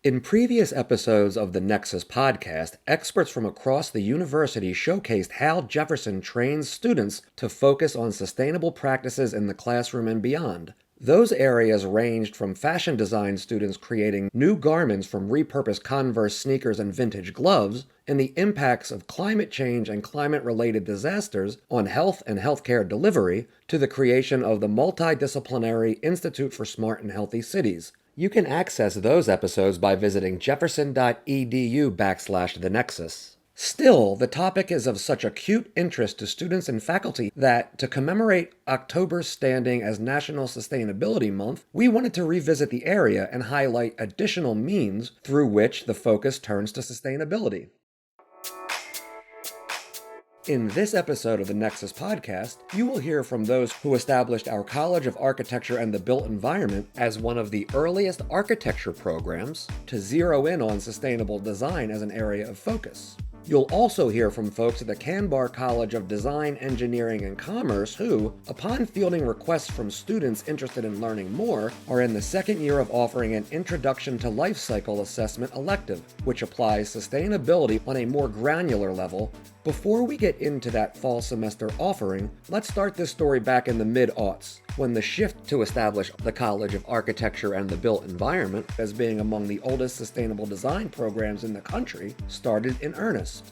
In previous episodes of the Nexus Podcast, experts from across the university showcased how Jefferson trains students to focus on sustainable practices in the classroom and beyond. Those areas ranged from fashion design students creating new garments from repurposed Converse sneakers and vintage gloves, and the impacts of climate change and climate-related disasters on health and healthcare delivery, to the creation of the multidisciplinary Institute for Smart and Healthy Cities. You can access those episodes by visiting jefferson.edu/the Nexus. Still, the topic is of such acute interest to students and faculty that, to commemorate October's standing as National Sustainability Month, we wanted to revisit the area and highlight additional means through which the focus turns to sustainability. In this episode of the Nexus Podcast, you will hear from those who established our College of Architecture and the Built Environment as one of the earliest architecture programs to zero in on sustainable design as an area of focus. You'll also hear from folks at the Canbar College of Design, Engineering, and Commerce who, upon fielding requests from students interested in learning more, are in the second year of offering an Introduction to Life Cycle Assessment elective, which applies sustainability on a more granular level. Before we get into that fall semester offering, let's start this story back in the mid-aughts, when the shift to establish the College of Architecture and the Built Environment as being among the oldest sustainable design programs in the country started in earnest.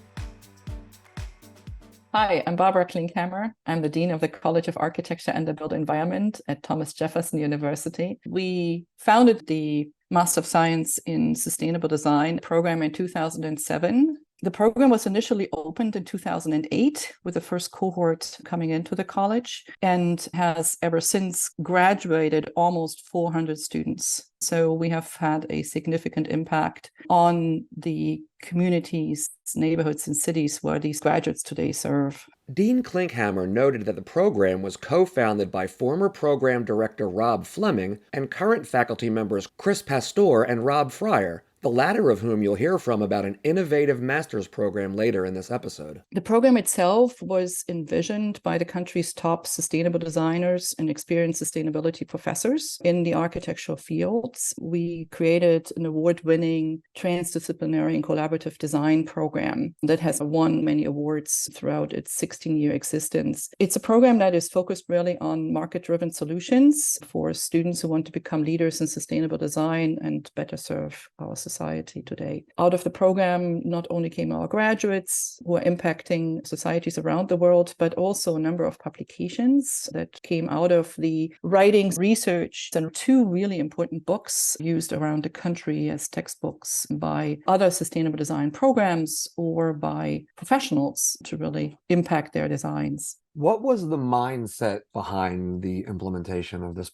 Hi, I'm Barbara Klinkhammer. I'm the Dean of the College of Architecture and the Built Environment at Thomas Jefferson University. We founded the Master of Science in Sustainable Design program in 2007. The program was initially opened in 2008 with the first cohort coming into the college and has ever since graduated almost 400 students. So we have had a significant impact on the communities, neighborhoods, and cities where these graduates today serve. Dean Klinkhammer noted that the program was co-founded by former program director Rob Fleming and current faculty members Chris Pastor and Rob Fryer, the latter of whom you'll hear from about an innovative master's program later in this episode. The program itself was envisioned by the country's top sustainable designers and experienced sustainability professors in the architectural fields. We created an award-winning transdisciplinary and collaborative design program that has won many awards throughout its 16-year existence. It's a program that is focused really on market-driven solutions for students who want to become leaders in sustainable design and better serve our society today. Out of the program, not only came our graduates who are impacting societies around the world, but also a number of publications that came out of the writings, research, and two really important books used around the country as textbooks by other sustainable design programs or by professionals to really impact their designs. What was the mindset behind the implementation of this?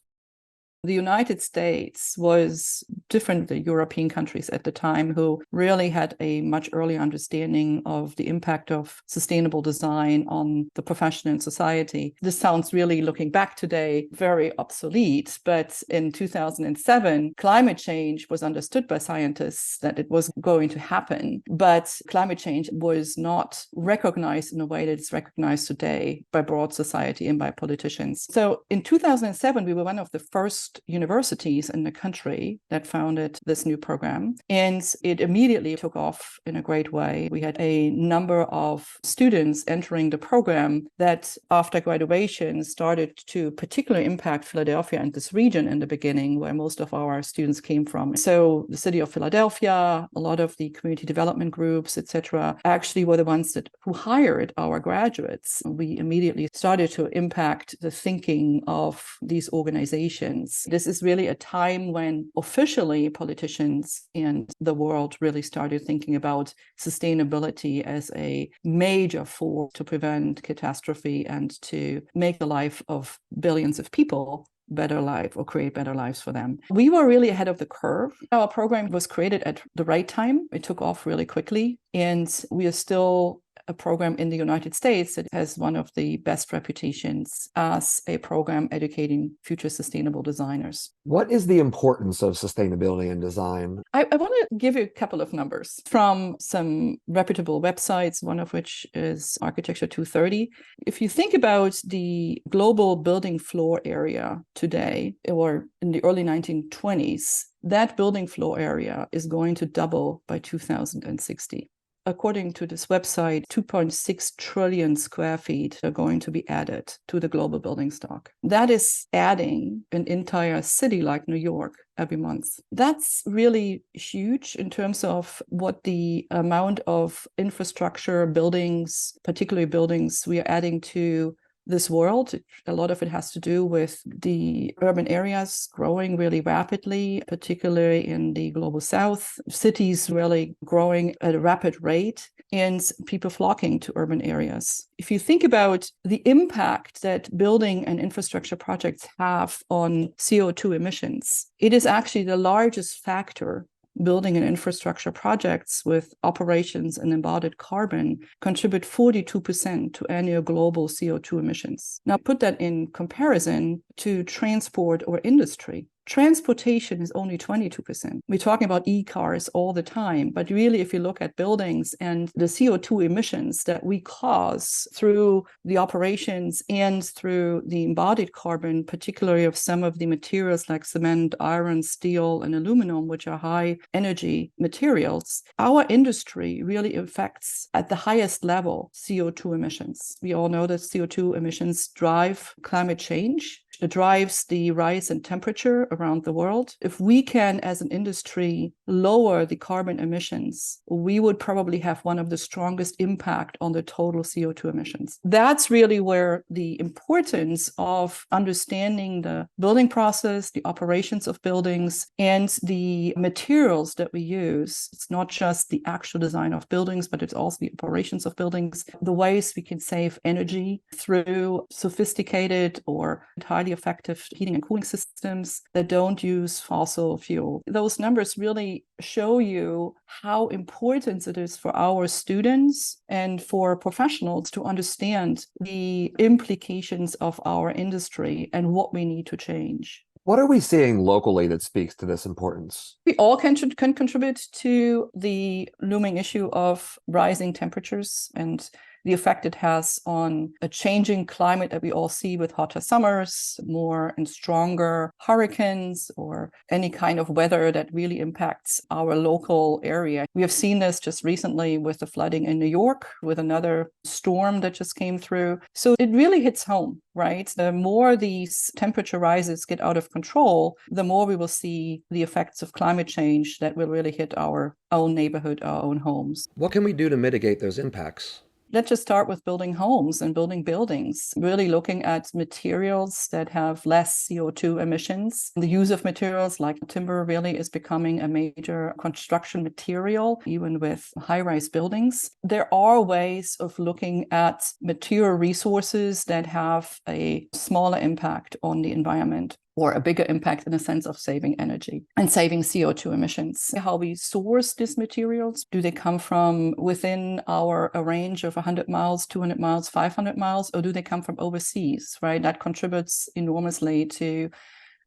The United States was different than European countries at the time who really had a much earlier understanding of the impact of sustainable design on the profession and society. This sounds really, looking back today, very obsolete, but in 2007, climate change was understood by scientists that it was going to happen, but climate change was not recognized in a way that it's recognized today by broad society and by politicians. So in 2007, we were one of the first universities in the country that founded this new program, and it immediately took off in a great way. We had a number of students entering the program that after graduation started to particularly impact Philadelphia and this region in the beginning where most of our students came from. So the city of Philadelphia, a lot of the community development groups, etc., actually were the ones who hired our graduates. We immediately started to impact the thinking of these organizations. This is really a time when officially politicians and the world really started thinking about sustainability as a major force to prevent catastrophe and to make the life of billions of people better life or create better lives for them. We were really ahead of the curve. Our program was created at the right time. It took off really quickly, and we are still a program in the United States that has one of the best reputations as a program educating future sustainable designers. What is the importance of sustainability in design? I want to give you a couple of numbers from some reputable websites, one of which is Architecture 230. If you think about the global building floor area today, or in the early 1920s, that building floor area is going to double by 2060. According to this website, 2.6 trillion square feet are going to be added to the global building stock. That is adding an entire city like New York every month. That's really huge in terms of what the amount of infrastructure, buildings, particularly buildings we are adding to this world. A lot of it has to do with the urban areas growing really rapidly, particularly in the global south, cities really growing at a rapid rate, and people flocking to urban areas. If you think about the impact that building and infrastructure projects have on CO2 emissions, it is actually the largest factor. Building and infrastructure projects with operations and embodied carbon contribute 42% to annual global CO2 emissions. Now, put that in comparison to transport or industry. Transportation is only 22%. We're talking about e-cars all the time, but really, if you look at buildings and the CO2 emissions that we cause through the operations and through the embodied carbon, particularly of some of the materials like cement, iron, steel, and aluminum, which are high energy materials, our industry really affects at the highest level CO2 emissions. We all know that CO2 emissions drive climate change. It drives the rise in temperature around the world. If we can, as an industry, lower the carbon emissions, we would probably have one of the strongest impact on the total CO2 emissions. That's really where the importance of understanding the building process, the operations of buildings, and the materials that we use. It's not just the actual design of buildings, but it's also the operations of buildings, the ways we can save energy through sophisticated or highly effective heating and cooling systems that don't use fossil fuel. Those numbers really show you how important it is for our students and for professionals to understand the implications of our industry and what we need to change. What are we seeing locally that speaks to this importance? We all can contribute to the looming issue of rising temperatures and the effect it has on a changing climate that we all see with hotter summers, more and stronger hurricanes, or any kind of weather that really impacts our local area. We have seen this just recently with the flooding in New York, with another storm that just came through. So it really hits home, right? The more these temperature rises get out of control, the more we will see the effects of climate change that will really hit our own neighborhood, our own homes. What can we do to mitigate those impacts? Let's just start with building homes and building buildings, really looking at materials that have less CO2 emissions. The use of materials like timber really is becoming a major construction material, even with high-rise buildings. There are ways of looking at material resources that have a smaller impact on the environment, or a bigger impact in the sense of saving energy and saving CO2 emissions. How we source these materials, do they come from within a range of 100 miles, 200 miles, 500 miles, or do they come from overseas, right? That contributes enormously to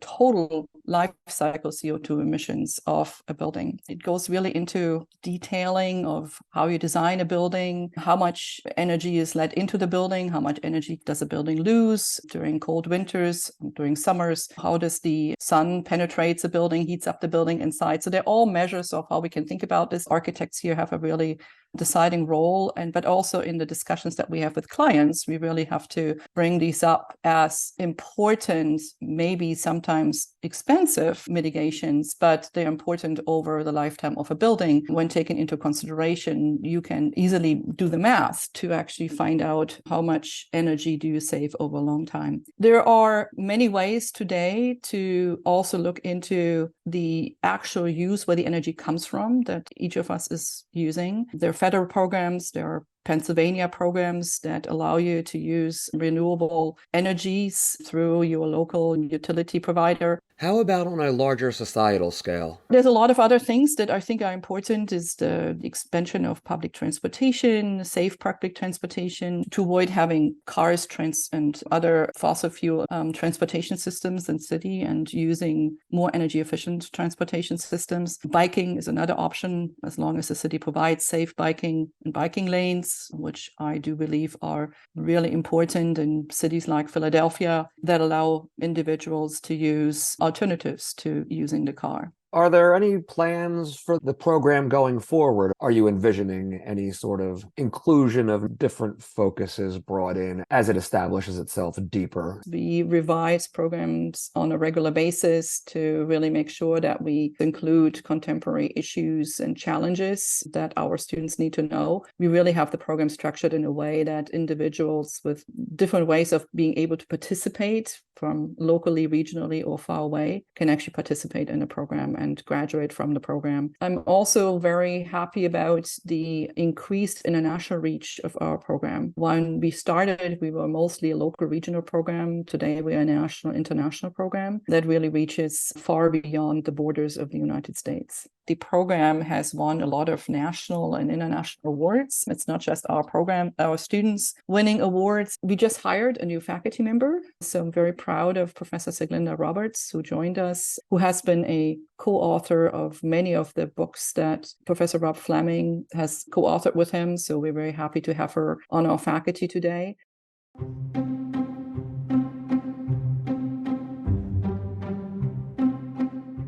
total life cycle CO2 emissions of a building. It goes really into detailing of how you design a building, how much energy is let into the building, how much energy does a building lose during cold winters, during summers, how does the sun penetrates a building, heats up the building inside. So they're all measures of how we can think about this. Architects here have a really deciding role, but also in the discussions that we have with clients, we really have to bring these up as important, maybe sometimes expensive mitigations, but they're important over the lifetime of a building. When taken into consideration, you can easily do the math to actually find out how much energy do you save over a long time. There are many ways today to also look into the actual use, where the energy comes from that each of us is using. There are federal programs, there are Pennsylvania programs that allow you to use renewable energies through your local utility provider. How about on a larger societal scale? There's a lot of other things that I think are important is the expansion of public transportation, safe public transportation, to avoid having cars and other fossil fuel transportation systems in city and using more energy efficient transportation systems. Biking is another option as long as the city provides safe biking and biking lanes, which I do believe are really important in cities like Philadelphia that allow individuals to use alternatives to using the car. Are there any plans for the program going forward? Are you envisioning any sort of inclusion of different focuses brought in as it establishes itself deeper? We revise programs on a regular basis to really make sure that we include contemporary issues and challenges that our students need to know. We really have the program structured in a way that individuals with different ways of being able to participate from locally, regionally, or far away can actually participate in the program and graduate from the program. I'm also very happy about the increased international reach of our program. When we started, we were mostly a local regional program. Today, we are a national, international program that really reaches far beyond the borders of the United States. The program has won a lot of national and international awards. It's not just our program, our students winning awards. We just hired a new faculty member. So I'm very proud of Professor Siglinda Roberts, who joined us, who has been a co-author of many of the books that Professor Rob Fleming has co-authored with him. So we're very happy to have her on our faculty today.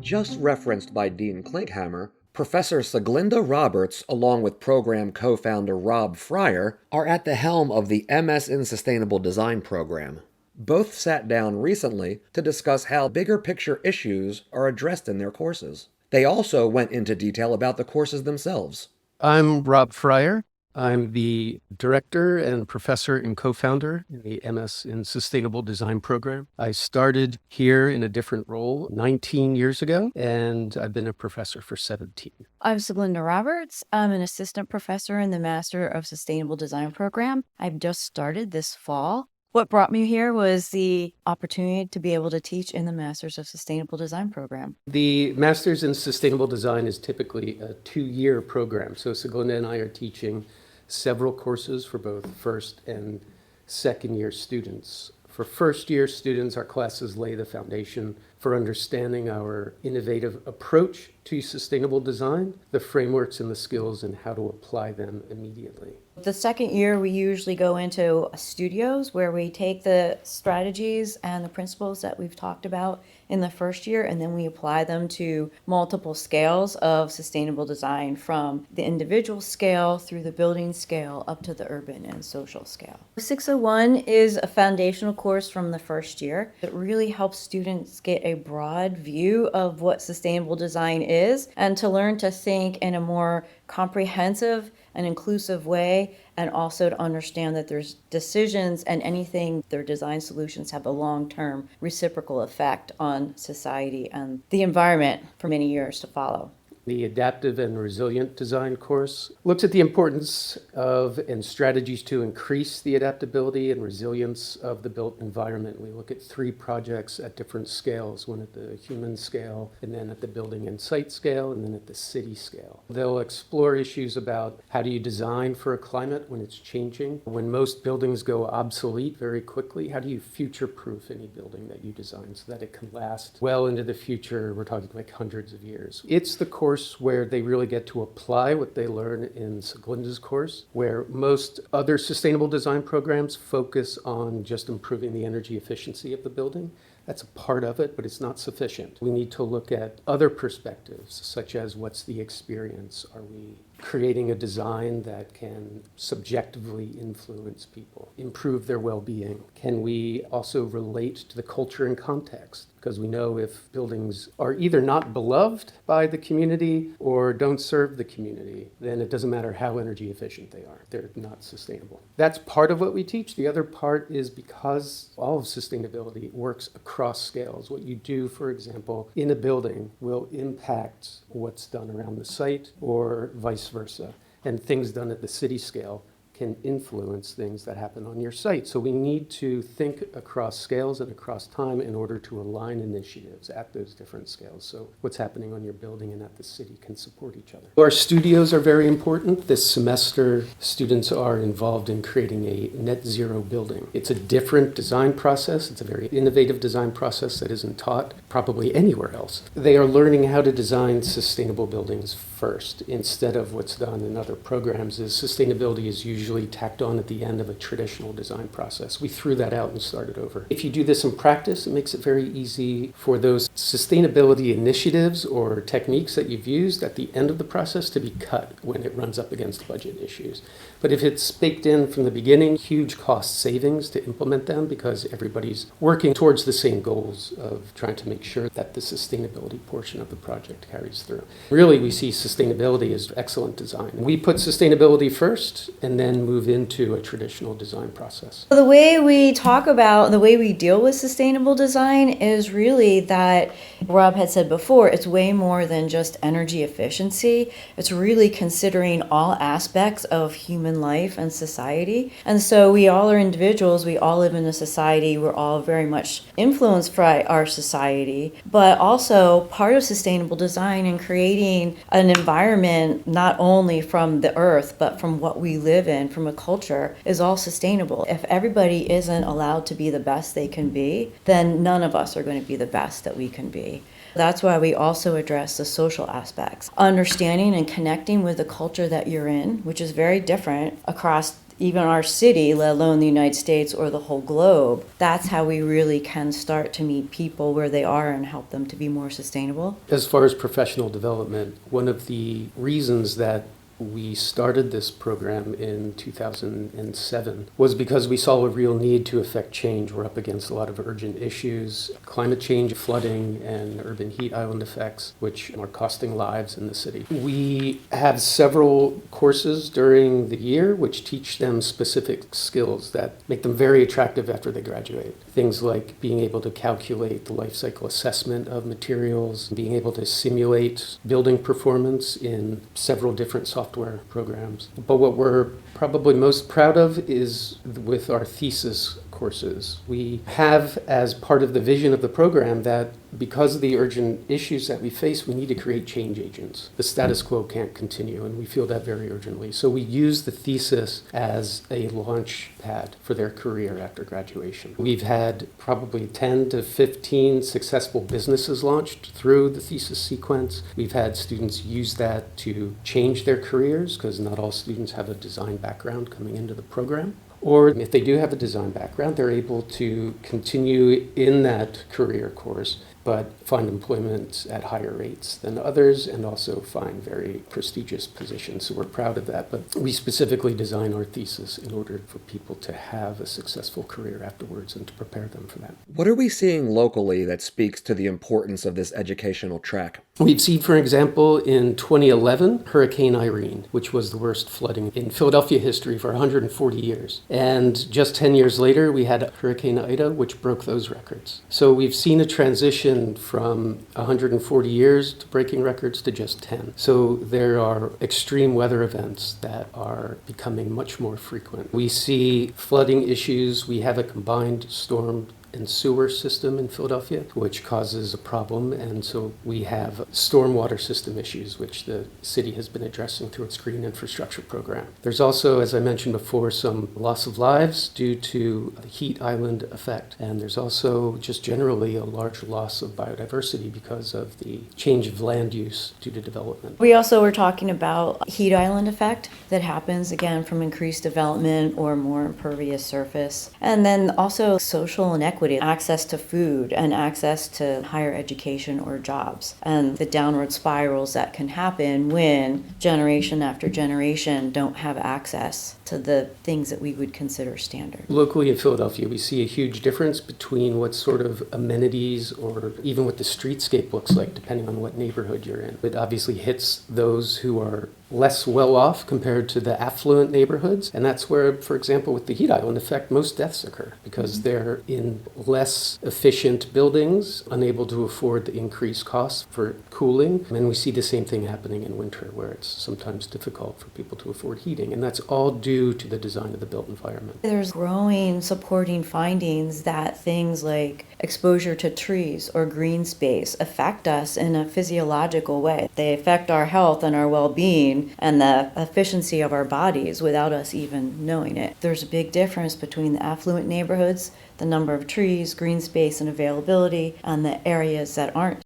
Just referenced by Dean Klinkhammer, Professor Siglinda Roberts, along with program co-founder Rob Fryer, are at the helm of the MS in Sustainable Design program. Both sat down recently to discuss how bigger picture issues are addressed in their courses. They also went into detail about the courses themselves. I'm Rob Fryer. I'm the director and professor and co-founder in the MS in Sustainable Design program. I started here in a different role 19 years ago, and I've been a professor for 17. I'm Siglinda Roberts. I'm an assistant professor in the Master of Sustainable Design program. I've just started this fall. What brought me here was the opportunity to be able to teach in the Masters of Sustainable Design program. The Masters in Sustainable Design is typically a 2-year program. So Siglinda and I are teaching several courses for both first and second year students. For first year students, our classes lay the foundation for understanding our innovative approach to sustainable design, the frameworks and the skills, and how to apply them immediately. The second year, we usually go into studios where we take the strategies and the principles that we've talked about in the first year, and then we apply them to multiple scales of sustainable design, from the individual scale through the building scale up to the urban and social scale. 601 is a foundational course from the first year. It really helps students get a broad view of what sustainable design is and to learn to think in a more comprehensive and inclusive way, and also to understand that there's decisions and anything, their design solutions have a long-term reciprocal effect on society and the environment for many years to follow. The Adaptive and Resilient Design course looks at the importance of and strategies to increase the adaptability and resilience of the built environment. We look at 3 projects at different scales, one at the human scale, and then at the building and site scale, and then at the city scale. They'll explore issues about how do you design for a climate when it's changing, when most buildings go obsolete very quickly. How do you future-proof any building that you design so that it can last well into the future? We're talking like hundreds of years. It's the course where they really get to apply what they learn in Siglinda's course, where most other sustainable design programs focus on just improving the energy efficiency of the building. That's a part of it, but it's not sufficient. We need to look at other perspectives, such as what's the experience? Are we creating a design that can subjectively influence people, improve their well-being? Can we also relate to the culture and context? Because we know if buildings are either not beloved by the community or don't serve the community, then it doesn't matter how energy efficient they are. They're not sustainable. That's part of what we teach. The other part is because all of sustainability works across scales. What you do, for example, in a building will impact what's done around the site or vice versa. And things done at the city scale can influence things that happen on your site. So we need to think across scales and across time in order to align initiatives at those different scales. So what's happening on your building and at the city can support each other. Our studios are very important. This semester, students are involved in creating a net zero building. It's a different design process. It's a very innovative design process that isn't taught probably anywhere else. They are learning how to design sustainable buildings first, instead of what's done in other programs is sustainability is usually tacked on at the end of a traditional design process. We threw that out and started over. If you do this in practice, it makes it very easy for those sustainability initiatives or techniques that you've used at the end of the process to be cut when it runs up against budget issues. But if it's baked in from the beginning, huge cost savings to implement them because everybody's working towards the same goals of trying to make sure that the sustainability portion of the project carries through. Really, we see sustainability as excellent design. We put sustainability first and then move into a traditional design process. The way we talk about, the way we deal with sustainable design is really that Rob had said before, it's way more than just energy efficiency. It's really considering all aspects of human life and society. And so we all are individuals, we all live in a society, we're all very much influenced by our society, but also part of sustainable design and creating an environment not only from the earth, but from what we live in, from a culture, is all sustainable. If everybody isn't allowed to be the best they can be, then none of us are going to be the best that we can be. That's why we also address the social aspects. Understanding and connecting with the culture that you're in, which is very different across even our city, let alone the United States or the whole globe. That's how we really can start to meet people where they are and help them to be more sustainable. As far as professional development, one of the reasons that we started this program in 2007 was because we saw a real need to affect change. We're up against a lot of urgent issues, climate change, flooding, and urban heat island effects, which are costing lives in the city. We have several courses during the year which teach them specific skills that make them very attractive after they graduate. Things like being able to calculate the life cycle assessment of materials, being able to simulate building performance in several different software programs. But what we're probably most proud of is with our thesis courses. We have, as part of the vision of the program, that because of the urgent issues that we face, we need to create change agents. The status quo can't continue, and we feel that very urgently. So we use the thesis as a launch pad for their career after graduation. We've had probably 10 to 15 successful businesses launched through the thesis sequence. We've had students use that to change their careers, because not all students have a design background coming into the program. Or if they do have a design background, they're able to continue in that career course, but find employment at higher rates than others and also find very prestigious positions. So we're proud of that. But we specifically design our thesis in order for people to have a successful career afterwards and to prepare them for that. What are we seeing locally that speaks to the importance of this educational track? We've seen, for example, in 2011, Hurricane Irene, which was the worst flooding in Philadelphia history for 140 years. And just 10 years later, we had Hurricane Ida, which broke those records. So we've seen a transition from 140 years to breaking records to just 10. So there are extreme weather events that are becoming much more frequent. We see flooding issues. We have a combined storm and sewer system in Philadelphia, which causes a problem. And so we have stormwater system issues, which the city has been addressing through its green infrastructure program. There's also, as I mentioned before, some loss of lives due to the heat island effect. And there's also just generally a large loss of biodiversity because of the change of land use due to development. We also were talking about heat island effect that happens again from increased development or more impervious surface. And then also social inequity, access to food and access to higher education or jobs, and the downward spirals that can happen when generation after generation don't have access to the things that we would consider standard. Locally in Philadelphia, we see a huge difference between what sort of amenities or even what the streetscape looks like, depending on what neighborhood you're in. It obviously hits those who are less well off compared to the affluent neighborhoods. And that's where, for example, with the heat island effect, most deaths occur because they're in less efficient buildings, unable to afford the increased costs for cooling. And we see the same thing happening in winter, where it's sometimes difficult for people to afford heating. And that's all due to the design of the built environment. There's growing supporting findings that things like exposure to trees or green space affect us in a physiological way. They affect our health and our well-being and the efficiency of our bodies without us even knowing it. There's a big difference between the affluent neighborhoods, the number of trees, green space and availability, and the areas that aren't.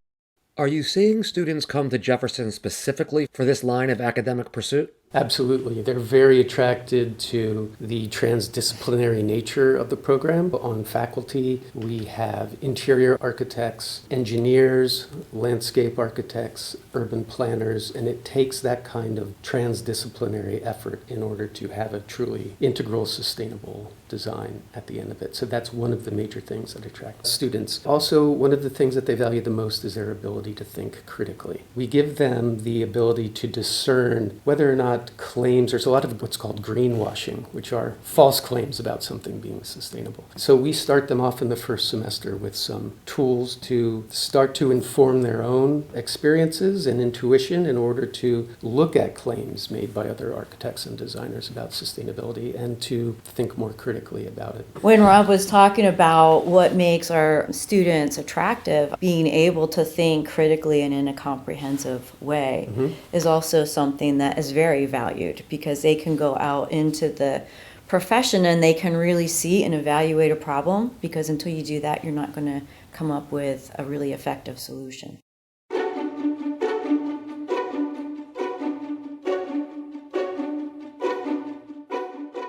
Are you seeing students come to Jefferson specifically for this line of academic pursuit? Absolutely. They're very attracted to the transdisciplinary nature of the program. On faculty, we have interior architects, engineers, landscape architects, urban planners, and it takes that kind of transdisciplinary effort in order to have a truly integral, sustainable design at the end of it. So that's one of the major things that attract students. Also, one of the things that they value the most is their ability to think critically. We give them the ability to discern whether or not claims, there's a lot of what's called greenwashing, which are false claims about something being sustainable. So we start them off in the first semester with some tools to start to inform their own experiences and intuition in order to look at claims made by other architects and designers about sustainability and to think more critically about it. When Rob was talking about what makes our students attractive, being able to think critically and in a comprehensive way is also something that is very valued because they can go out into the profession and they can really see and evaluate a problem, because until you do that, you're not going to come up with a really effective solution.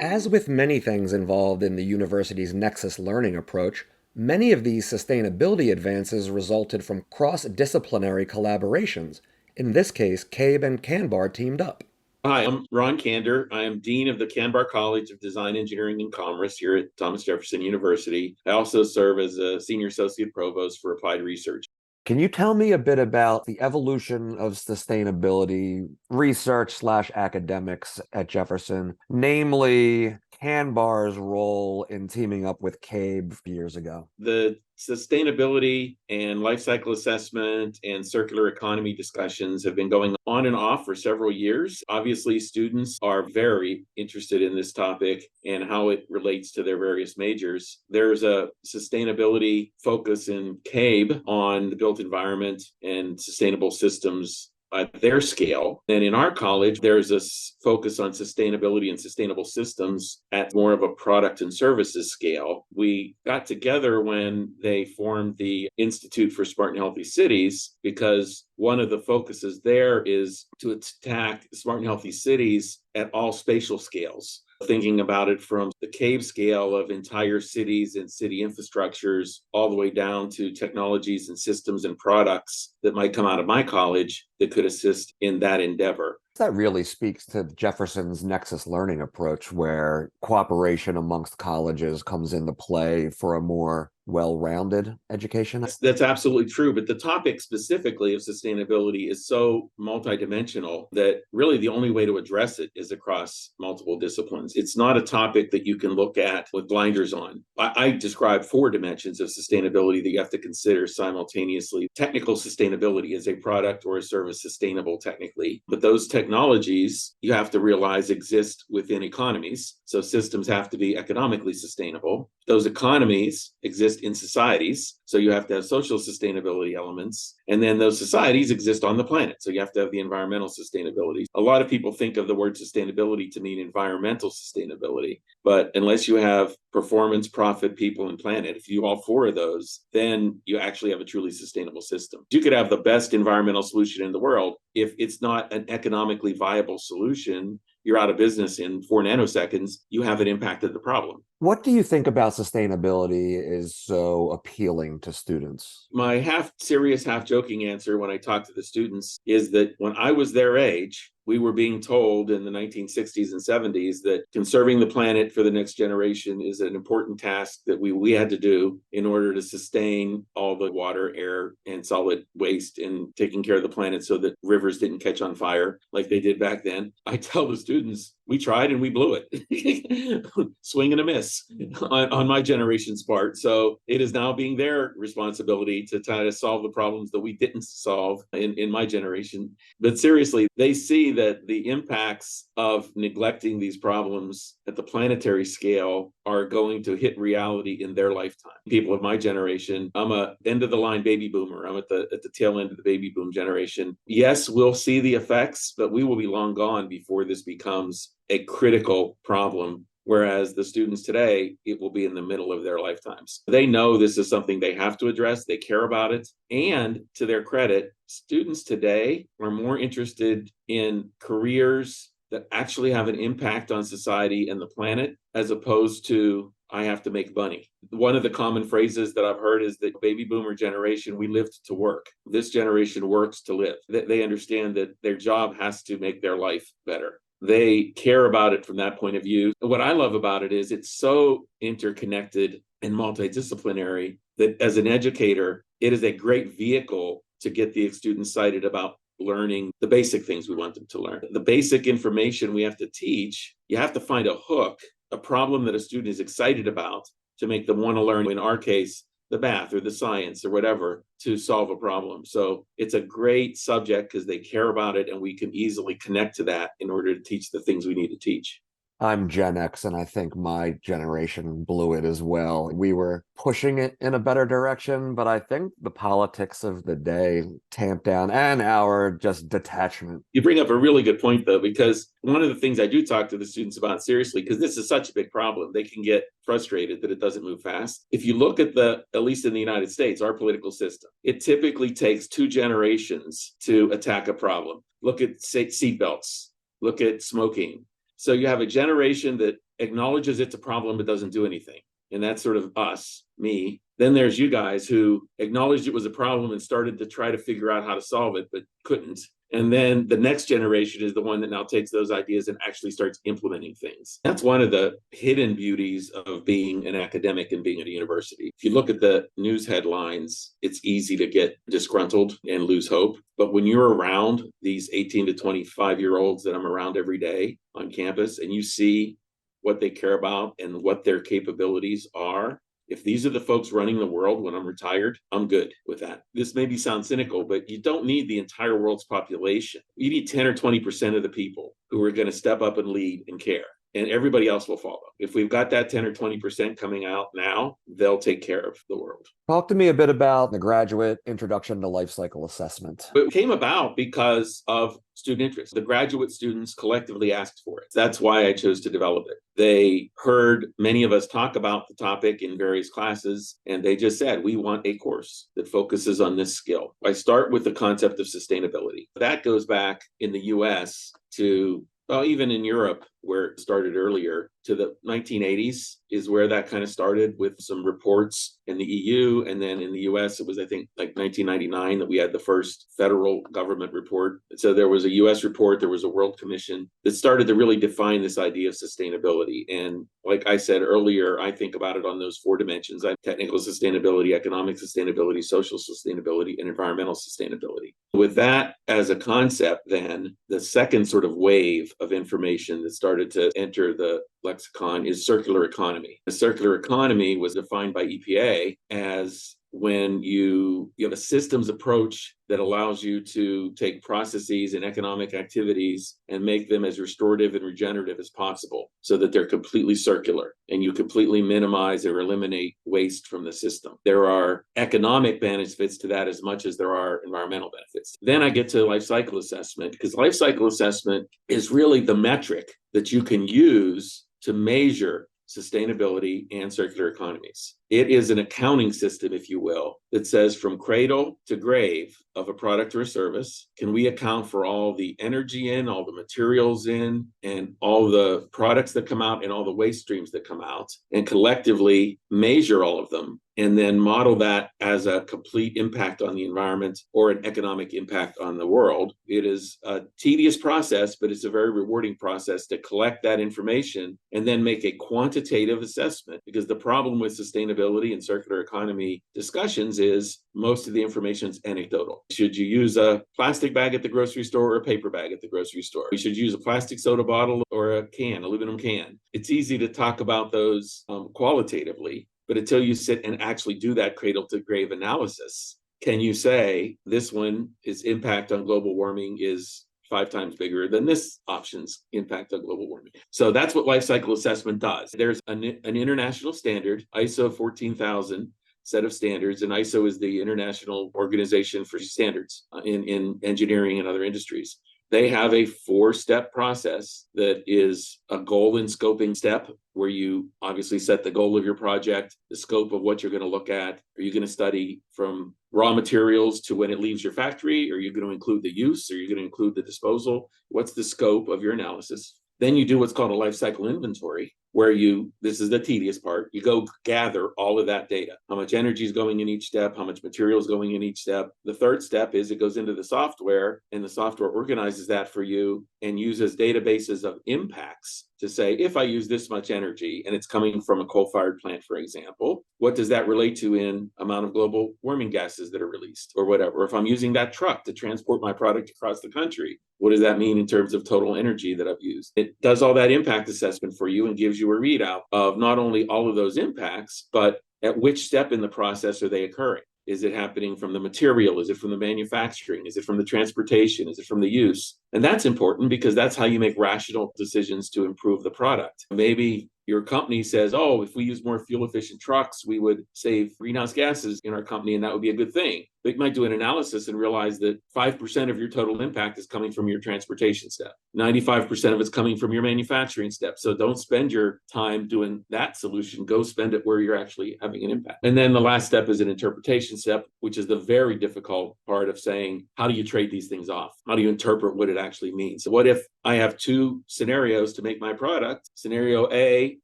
As with many things involved in the university's Nexus learning approach, many of these sustainability advances resulted from cross-disciplinary collaborations. In this case, CABE and CANBAR teamed up. Hi, I'm Ron Kander. I am Dean of the CANBAR College of Design, Engineering, and Commerce here at Thomas Jefferson University. I also serve as a Senior Associate Provost for Applied Research. Can you tell me a bit about the evolution of sustainability research/academics at Jefferson, namely CANBAR's role in teaming up with CABE years ago? The sustainability and life cycle assessment and circular economy discussions have been going on and off for several years. Obviously, students are very interested in this topic and how it relates to their various majors. There's a sustainability focus in CABE on the built environment and sustainable systems at their scale. And in our college, there's a focus on sustainability and sustainable systems at more of a product and services scale. We got together when they formed the Institute for Smart and Healthy Cities because one of the focuses there is to attack smart and healthy cities at all spatial scales. Thinking about it from the CABE scale of entire cities and city infrastructures, all the way down to technologies and systems and products that might come out of my college that could assist in that endeavor. That really speaks to Jefferson's Nexus learning approach, where cooperation amongst colleges comes into play for a more well-rounded education. That's absolutely true. But the topic specifically of sustainability is so multidimensional that really the only way to address it is across multiple disciplines. It's not a topic that you can look at with blinders on. I describe 4 dimensions of sustainability that you have to consider simultaneously. Technical sustainability, is a product or a service sustainable technically? But those technologies, you have to realize, exist within economies. So systems have to be economically sustainable. Those economies exist in societies. So you have to have social sustainability elements. And then those societies exist on the planet. So you have to have the environmental sustainability. A lot of people think of the word sustainability to mean environmental sustainability. But unless you have performance, profit, people, and planet, if you do all 4 of those, then you actually have a truly sustainable system. You could have the best environmental solution in the world. If it's not an economically viable solution, you're out of business in 4 nanoseconds, you haven't impacted the problem. What do you think about sustainability is so appealing to students? My half serious, half joking answer when I talk to the students is that when I was their age, we were being told in the 1960s and 70s that conserving the planet for the next generation is an important task that we had to do in order to sustain all the water, air, and solid waste and taking care of the planet so that rivers didn't catch on fire like they did back then. I tell the students, we tried and we blew it. Swing and a miss on my generation's part. So it is now being their responsibility to try to solve the problems that we didn't solve in my generation. But seriously, they see that the impacts of neglecting these problems at the planetary scale are going to hit reality in their lifetime. People of my generation, I'm a end of the line baby boomer. I'm at the tail end of the baby boom generation. Yes, we'll see the effects, but we will be long gone before this becomes a critical problem. Whereas the students today, it will be in the middle of their lifetimes. They know this is something they have to address. They care about it. And to their credit, students today are more interested in careers that actually have an impact on society and the planet, as opposed to, I have to make money. One of the common phrases that I've heard is that baby boomer generation, we lived to work. This generation works to live. They understand that their job has to make their life better. They care about it from that point of view. What I love about it is it's so interconnected and multidisciplinary that as an educator, it is a great vehicle to get the students excited about learning the basic things we want them to learn. The basic information we have to teach, you have to find a hook, a problem that a student is excited about to make them want to learn, in our case, the math or the science or whatever, to solve a problem. So it's a great subject because they care about it and we can easily connect to that in order to teach the things we need to teach. I'm Gen X, and I think my generation blew it as well. We were pushing it in a better direction, but I think the politics of the day tamped down and our just detachment. You bring up a really good point, though, because one of the things I do talk to the students about seriously, because this is such a big problem, they can get frustrated that it doesn't move fast. If you look at at least in the United States, our political system, it typically takes 2 generations to attack a problem. Look at seatbelts, look at smoking. So you have a generation that acknowledges it's a problem but doesn't do anything. And that's sort of us, me. Then there's you guys who acknowledged it was a problem and started to try to figure out how to solve it, but couldn't. And then the next generation is the one that now takes those ideas and actually starts implementing things. That's one of the hidden beauties of being an academic and being at a university. If you look at the news headlines, it's easy to get disgruntled and lose hope. But when you're around these 18 to 25-year-olds that I'm around every day on campus, and you see what they care about and what their capabilities are, if these are the folks running the world when I'm retired, I'm good with that. This maybe sounds cynical, but you don't need the entire world's population. You need 10 or 20% of the people who are going to step up and lead and care, and everybody else will follow. If we've got that 10 or 20% coming out now, they'll take care of the world. Talk to me a bit about the graduate introduction to life cycle assessment. It came about because of student interest. The graduate students collectively asked for it. That's why I chose to develop it. They heard many of us talk about the topic in various classes, and they just said, we want a course that focuses on this skill. I start with the concept of sustainability. That goes back in the US to, well, even in Europe, where it started earlier, to the 1980s is where that kind of started with some reports in the EU. And then in the US, it was, I think, like 1999 that we had the first federal government report. So there was a US report, there was a World Commission that started to really define this idea of sustainability. And like I said earlier, I think about it on those 4 dimensions: technical sustainability, economic sustainability, social sustainability, and environmental sustainability. With that as a concept, then the second sort of wave of information that started to enter the lexicon is circular economy. The circular economy was defined by EPA as when you have a systems approach that allows you to take processes and economic activities and make them as restorative and regenerative as possible so that they're completely circular and you completely minimize or eliminate waste from the system. There are economic benefits to that as much as there are environmental benefits. Then I get to life cycle assessment, because life cycle assessment is really the metric that you can use to measure sustainability and circular economies. It is an accounting system, if you will, that says from cradle to grave of a product or a service, can we account for all the energy in, all the materials in, and all the products that come out and all the waste streams that come out, and collectively measure all of them, and then model that as a complete impact on the environment or an economic impact on the world. It is a tedious process, but it's a very rewarding process to collect that information and then make a quantitative assessment. Because the problem with sustainability and circular economy discussions is most of the information is anecdotal. Should you use a plastic bag at the grocery store or a paper bag at the grocery store? You should use a plastic soda bottle or a can, aluminum can. It's easy to talk about those qualitatively, but until you sit and actually do that cradle to grave analysis, can you say this one, its impact on global warming is 5 times bigger than this option's impact on global warming? So that's what life cycle assessment does. There's an international standard, ISO 14000 set of standards, and ISO is the International Organization for Standards in engineering and other industries. They have a 4-step process that is a goal and scoping step, where you obviously set the goal of your project, the scope of what you're going to look at. Are you going to study from raw materials to when it leaves your factory? Are you going to include the use? Are you going to include the disposal? What's the scope of your analysis? Then you do what's called a life cycle inventory, where this is the tedious part, you go gather all of that data. How much energy is going in each step, how much material is going in each step. The third step is it goes into the software, and the software organizes that for you and uses databases of impacts to say, if I use this much energy and it's coming from a coal-fired plant, for example, what does that relate to in amount of global warming gases that are released or whatever? Or if I'm using that truck to transport my product across the country, what does that mean in terms of total energy that I've used? It does all that impact assessment for you and gives you a readout of not only all of those impacts, but at which step in the process are they occurring? Is it happening from the material? Is it from the manufacturing? Is it from the transportation? Is it from the use? And that's important because that's how you make rational decisions to improve the product. Maybe your company says, oh, if we use more fuel efficient trucks, we would save greenhouse gases in our company, and that would be a good thing. But you might do an analysis and realize that 5% of your total impact is coming from your transportation step. 95% of it's coming from your manufacturing step. So don't spend your time doing that solution. Go spend it where you're actually having an impact. And then the last step is an interpretation step, which is the very difficult part of saying, how do you trade these things off? How do you interpret what it actually means? So what if I have 2 scenarios to make my product? Scenario A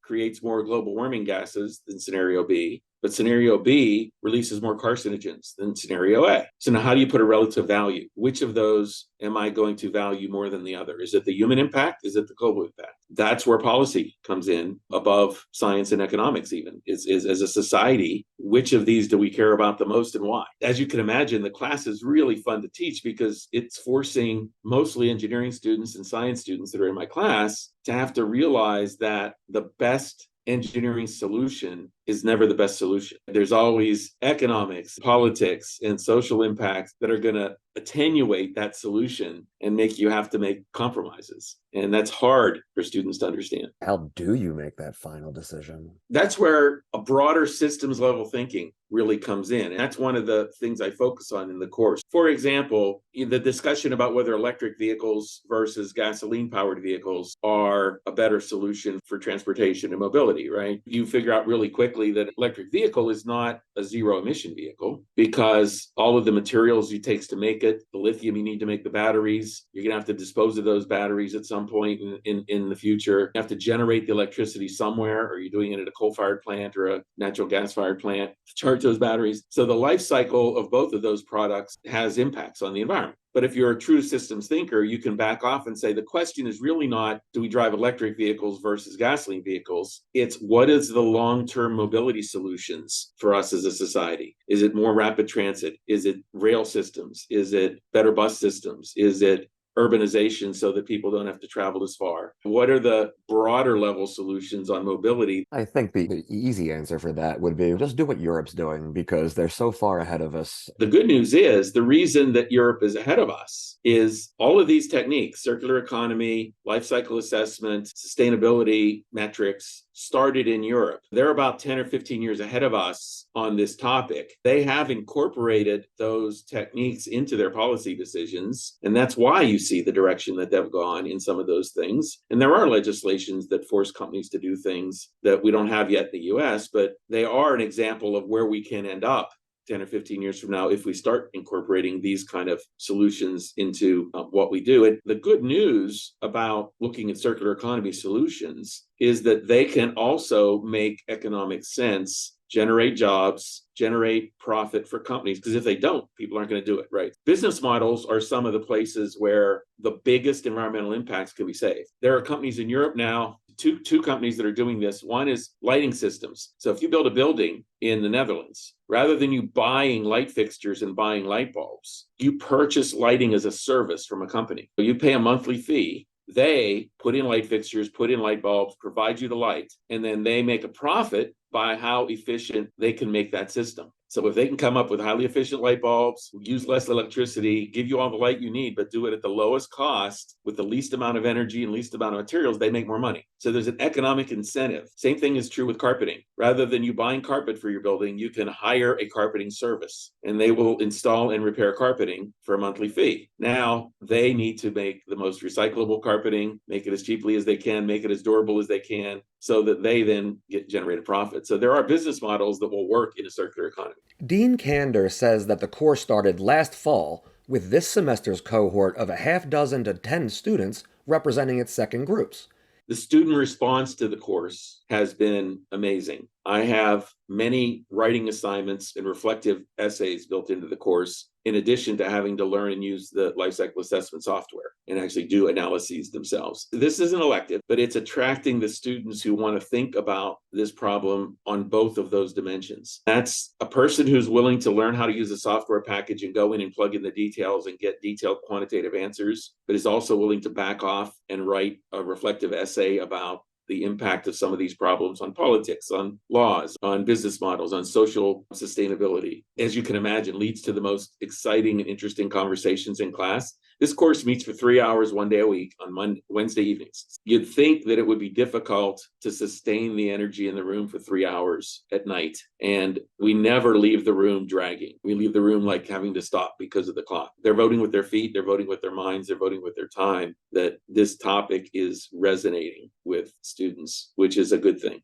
creates more global warming gases than scenario B, but scenario B releases more carcinogens than scenario A. So now how do you put a relative value? Which of those am I going to value more than the other? Is it the human impact? Is it the global impact? That's where policy comes in above science and economics even, is as a society, which of these do we care about the most and why? As you can imagine, the class is really fun to teach because it's forcing mostly engineering students and science students that are in my class to have to realize that the best engineering solution is never the best solution. There's always economics, politics, and social impacts that are going to attenuate that solution and make you have to make compromises. And that's hard for students to understand. How do you make that final decision? That's where a broader systems level thinking really comes in. And that's one of the things I focus on in the course. For example, the discussion about whether electric vehicles versus gasoline powered vehicles are a better solution for transportation and mobility, right? You figure out really quickly that electric vehicle is not a zero emission vehicle because all of the materials it takes to make it, the lithium you need to make the batteries, you're going to have to dispose of those batteries at some point in the future. You have to generate the electricity somewhere. Are you doing it at a coal-fired plant or a natural gas-fired plant to charge those batteries? So the life cycle of both of those products has impacts on the environment. But if you're a true systems thinker, you can back off and say, the question is really not, do we drive electric vehicles versus gasoline vehicles? It's what is the long-term mobility solutions for us as a society? Is it more rapid transit? Is it rail systems? Is it better bus systems? Is it urbanization so that people don't have to travel as far? What are the broader level solutions on mobility? I think the easy answer for that would be just do what Europe's doing because they're so far ahead of us. The good news is the reason that Europe is ahead of us is all of these techniques, circular economy, life cycle assessment, sustainability metrics, started in Europe. They're about 10 or 15 years ahead of us on this topic. They have incorporated those techniques into their policy decisions. And that's why you see the direction that they've gone in some of those things. And there are legislations that force companies to do things that we don't have yet in the US, but they are an example of where we can end up 10 or 15 years from now if we start incorporating these kind of solutions into what we do. And the good news about looking at circular economy solutions is that they can also make economic sense, generate jobs, generate profit for companies, because if they don't, people aren't going to do it, right? Business models are some of the places where the biggest environmental impacts can be saved. There are companies in Europe now, two companies that are doing this. One is lighting systems. So if you build a building in the Netherlands, rather than you buying light fixtures and buying light bulbs, you purchase lighting as a service from a company. So you pay a monthly fee. They put in light fixtures, put in light bulbs, provide you the light, and then they make a profit by how efficient they can make that system. So if they can come up with highly efficient light bulbs, use less electricity, give you all the light you need, but do it at the lowest cost with the least amount of energy and least amount of materials, they make more money. So there's an economic incentive. Same thing is true with carpeting. Rather than you buying carpet for your building, you can hire a carpeting service and they will install and repair carpeting for a monthly fee. Now they need to make the most recyclable carpeting, make it as cheaply as they can, make it as durable as they can, so that they then generate a profit. So there are business models that will work in a circular economy. Dean Kander says that the course started last fall with this semester's cohort of a half dozen to 10 students representing its second groups. The student response to the course has been amazing. I have many writing assignments and reflective essays built into the course, in addition to having to learn and use the life cycle assessment software and actually do analyses themselves. This is an elective, but it's attracting the students who want to think about this problem on both of those dimensions. That's a person who's willing to learn how to use a software package and go in and plug in the details and get detailed quantitative answers, but is also willing to back off and write a reflective essay about the impact of some of these problems on politics, on laws, on business models, on social sustainability. As you can imagine, leads to the most exciting and interesting conversations in class. This course meets for 3 hours, 1 day a week on Wednesday evenings. You'd think that it would be difficult to sustain the energy in the room for 3 hours at night. And we never leave the room dragging. We leave the room like having to stop because of the clock. They're voting with their feet, they're voting with their minds, they're voting with their time, that this topic is resonating with students, which is a good thing.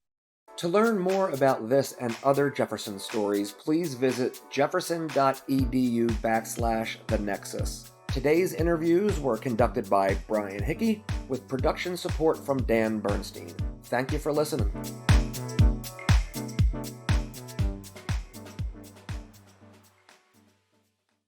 To learn more about this and other Jefferson stories, please visit jefferson.edu/the Nexus. Today's interviews were conducted by Brian Hickey with production support from Dan Bernstein. Thank you for listening.